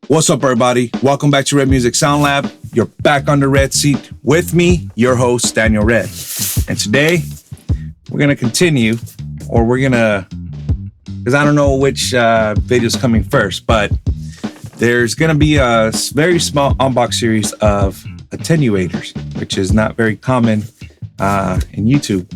What's up, everybody? Welcome back to Red Music Sound Lab. You're back on the red seat with me, your host, Daniel Red. And today, we're going to continue, or we're going to, because I don't know which video is coming first, but there's going to be a very small unbox series of attenuators, which is not very common in YouTube.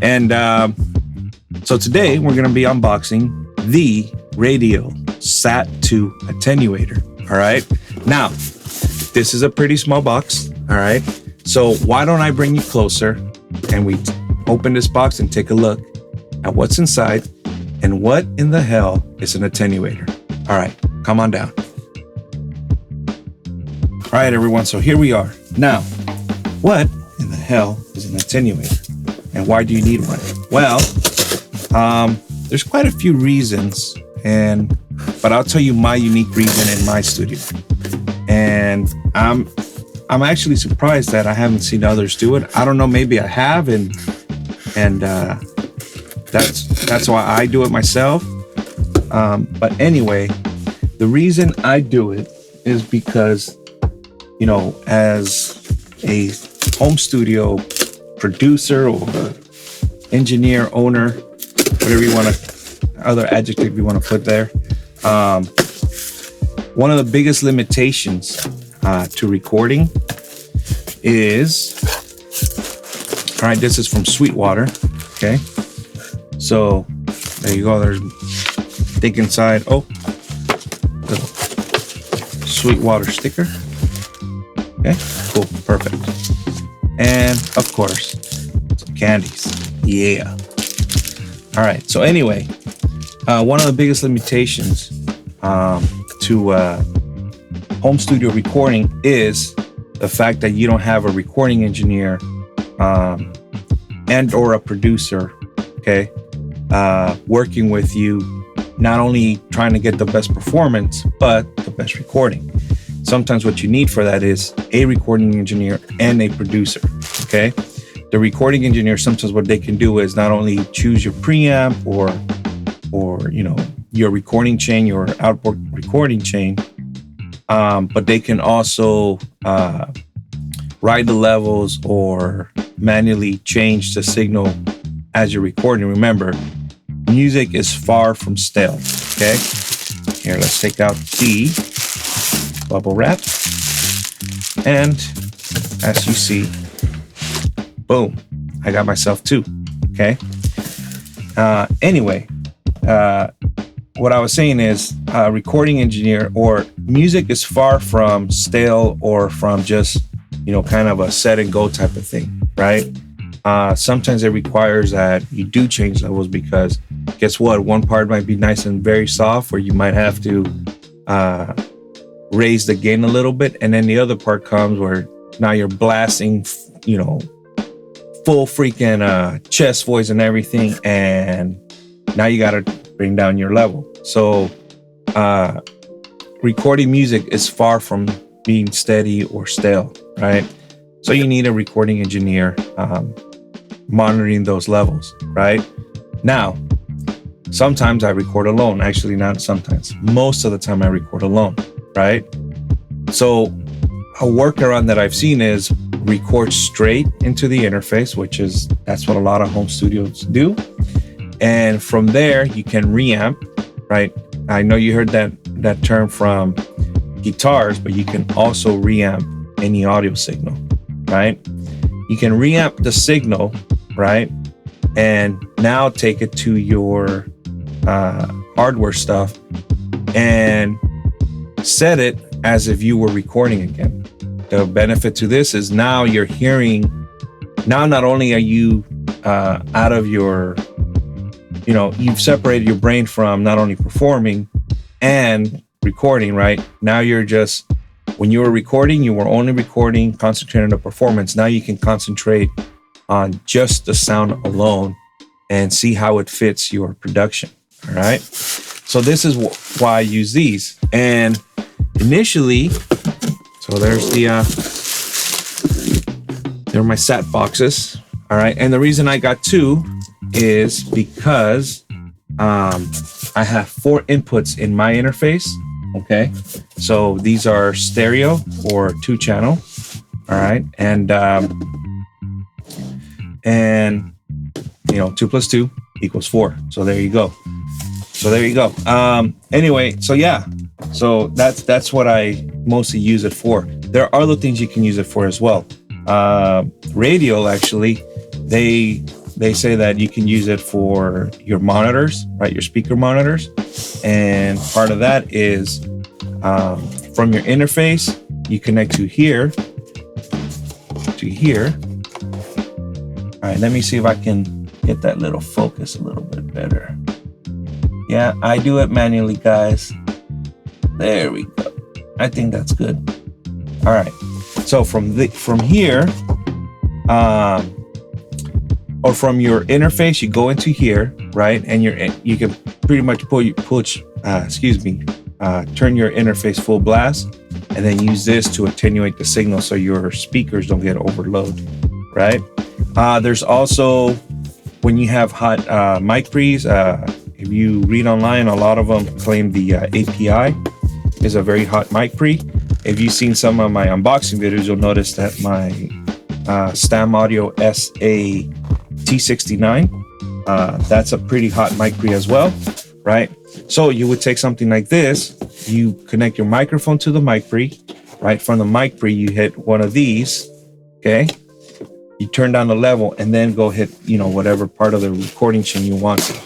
And so today, we're going to be unboxing the Radial SAT-2 attenuator. All right. Now, this is a pretty small box. All right. So why don't I bring you closer and we open this box and take a look at what's inside and what in the hell is an attenuator? All right. Come on down. All right, everyone. So here we are. Now, what in the hell is an attenuator and why do you need one? Well, there's quite a few reasons, but I'll tell you my unique reason in my studio. And I'm actually surprised that I haven't seen others do it. I don't know, maybe I have, and that's why I do it myself. But anyway, the reason I do it is because, you know, as a home studio producer or engineer, owner, whatever you want to, other adjective you want to put there. One of the biggest limitations to recording is, all right, this is from Sweetwater. Okay. So there you go. There's thick inside. Oh, little Sweetwater sticker. Okay, cool, perfect. And of course, some candies. Yeah. All right. So anyway, one of the biggest limitations to home studio recording is the fact that you don't have a recording engineer and or a producer, okay, working with you, not only trying to get the best performance, but the best recording. Sometimes what you need for that is a recording engineer and a producer, okay? The recording engineer, sometimes what they can do is not only choose your preamp or you know, your recording chain, your output recording chain, but they can also ride the levels or manually change the signal as you're recording. Remember, music is far from stale, okay? Here, let's take out the bubble wrap. And as you see, boom, I got myself two, okay? Anyway, what I was saying is recording engineer or music is far from stale or from just, you know, kind of a set and go type of thing, right? Sometimes it requires that you do change levels because guess what? One part might be nice and very soft, or you might have to raise the gain a little bit. And then the other part comes where now you're blasting, you know, full freaking chest voice and everything. And now you got to bring down your level. So recording music is far from being steady or stale, right? So you need a recording engineer monitoring those levels, right? Now, sometimes I record alone. Actually, not sometimes. Most of the time I record alone, right? So a workaround that I've seen is record straight into the interface, that's what a lot of home studios do. And from there, you can reamp, right? I know you heard that term from guitars, but you can also reamp any audio signal, right? You can reamp the signal, right? And now take it to your hardware stuff and set it as if you were recording again. The benefit to this is now you're hearing, now not only are you out of your, you know, you've separated your brain from not only performing and recording, right? Now you're just, when you were recording, you were only recording, concentrating on the performance. Now you can concentrate on just the sound alone and see how it fits your production, all right? So this is why I use these. And initially, so there's they're my SAT boxes, all right? And the reason I got two is because I have 4 inputs in my interface Okay, so these are stereo or 2-channel. All right, and 2 plus 2 equals 4. So there you go. Anyway, so yeah, so that's what I mostly use it for. There are other things you can use it for as well. Radial, actually, they say that you can use it for your monitors, right? Your speaker monitors. And part of that is from your interface, you connect to here. All right, let me see if I can get that little focus a little bit better. Yeah, I do it manually, guys. There we go. I think that's good. All right. So from here, or from your interface, you go into here, right? And you can pretty much turn your interface full blast, and then use this to attenuate the signal so your speakers don't get overloaded, right? There's also, when you have hot mic pre's, if you read online, a lot of them claim the API is a very hot mic pre. If you've seen some of my unboxing videos, you'll notice that my Stam Audio SAT-2, that's a pretty hot mic pre as well, right? So you would take something like this, you connect your microphone to the mic pre, right? From the mic pre, you hit one of these, okay? You turn down the level and then go hit, whatever part of the recording chain you want to.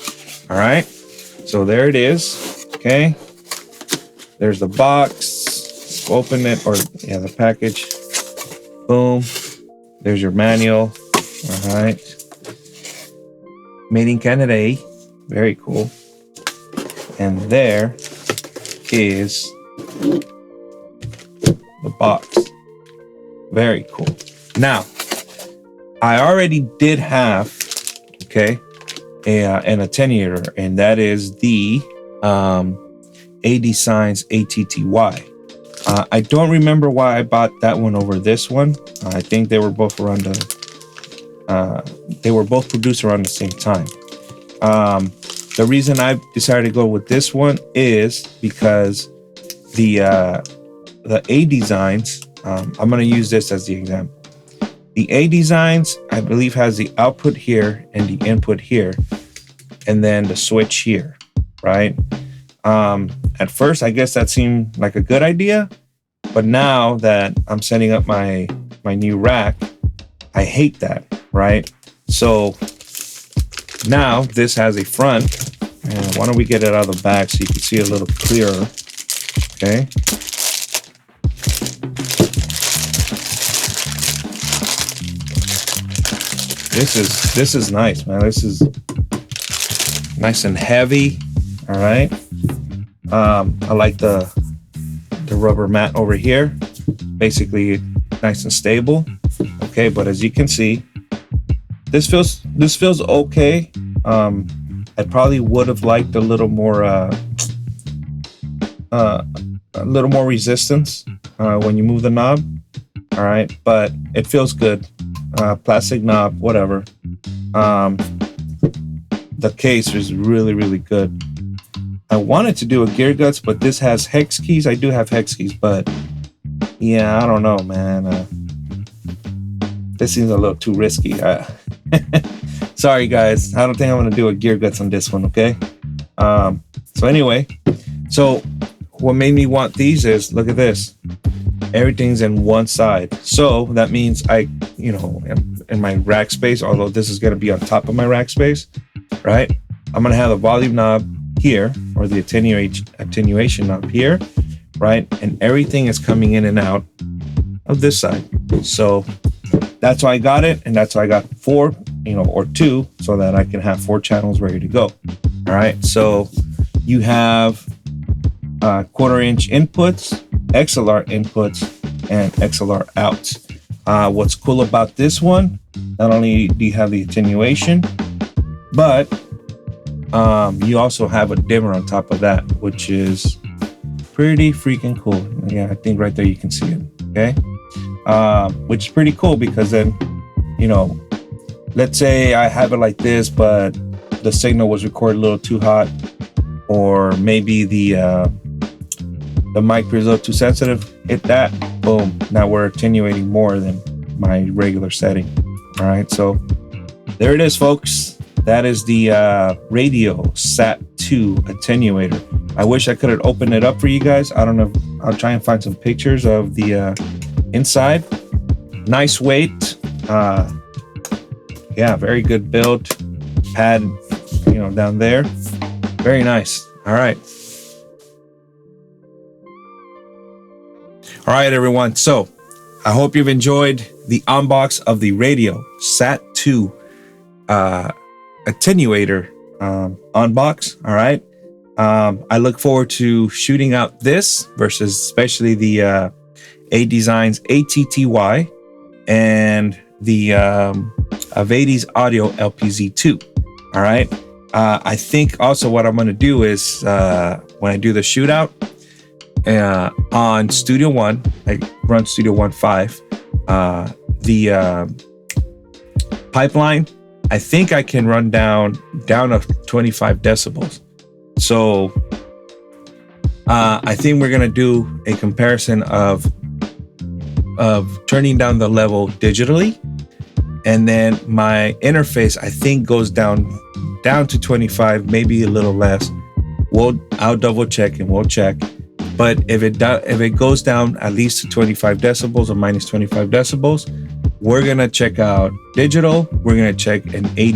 All right, so there it is. Okay, there's the box. Open it, the package. Boom. There's your manual. All right, made in Canada. Very cool. And there is the box. Very cool. Now, I already did have, an attenuator, and that is the ADSigns ATTY. I don't remember why I bought that one over this one. I think they were both around they were both produced around the same time. The reason I decided to go with this one is because the ADSigns, I'm going to use this as the example. The ADSigns, I believe, has the output here and the input here, and then the switch here, right? At first, I guess that seemed like a good idea, but now that I'm setting up my new rack, I hate that, right? So now this has a front, and why don't we get it out of the back so you can see a little clearer, okay? This is nice, man. This is nice and heavy. All right. I like the rubber mat over here. Basically nice and stable. Okay, but as you can see, this feels okay. I probably would have liked a little more resistance when you move the knob. All right, but it feels good. Plastic knob, whatever. The case is really, really good. I wanted to do a gear guts, but this has hex keys. I do have hex keys, but yeah, I don't know, man. This seems a little too risky. Sorry, guys. I don't think I'm going to do a gear guts on this one, okay? So anyway, so what made me want these is, look at this. Everything's in one side. So that means in my rack space, although this is going to be on top of my rack space, right? I'm going to have the volume knob here, or the attenuation knob here, right? And everything is coming in and out of this side. So that's why I got it. And that's why I got 4, or 2, so that I can have 4 channels ready to go. All right. So you have 1/4-inch inputs, XLR inputs, and XLR outs. What's cool about this one, not only do you have the attenuation, but you also have a dimmer on top of that, which is pretty freaking cool. Yeah, I think right there you can see it, okay? Which is pretty cool because then, let's say I have it like this, but the signal was recorded a little too hot, or maybe the the mic is a little too sensitive, hit that, boom. Now we're attenuating more than my regular setting. All right, so there it is, folks. That is the Radial SAT-2 attenuator. I wish I could have opened it up for you guys. I don't know. I'll try and find some pictures of the inside. Nice weight. Yeah, very good build. Pad, you know, down there. Very nice. All right. All right, everyone. So I hope you've enjoyed the unbox of the Radial SAT-2 attenuator unbox. All right. I look forward to shooting out this versus especially the A-Designs ATTY and the Avades Audio LPZ2. All right. I think also what I'm going to do is when I do the shootout on Studio One, I run Studio One 5, the pipeline, I think I can run down to 25 decibels. So I think we're going to do a comparison of turning down the level digitally, and then my interface I think goes down to 25, maybe a little less. I'll double check and we'll check. But if it goes down at least to 25 decibels or minus 25 decibels, we're gonna check out digital. We're gonna check an A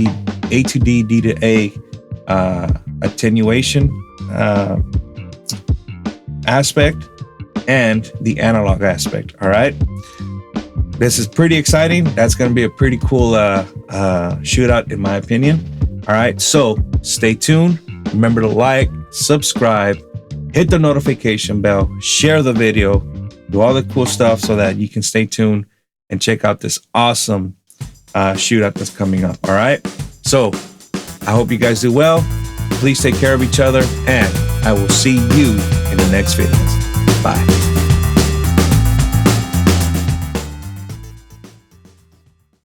to D, D to A attenuation aspect and the analog aspect. All right. This is pretty exciting. That's going to be a pretty cool shootout, in my opinion. All right. So stay tuned. Remember to like, subscribe, hit the notification bell, share the video, do all the cool stuff so that you can stay tuned and check out this awesome shootout that's coming up. All right. So I hope you guys do well. Please take care of each other, and I will see you in the next videos. Bye.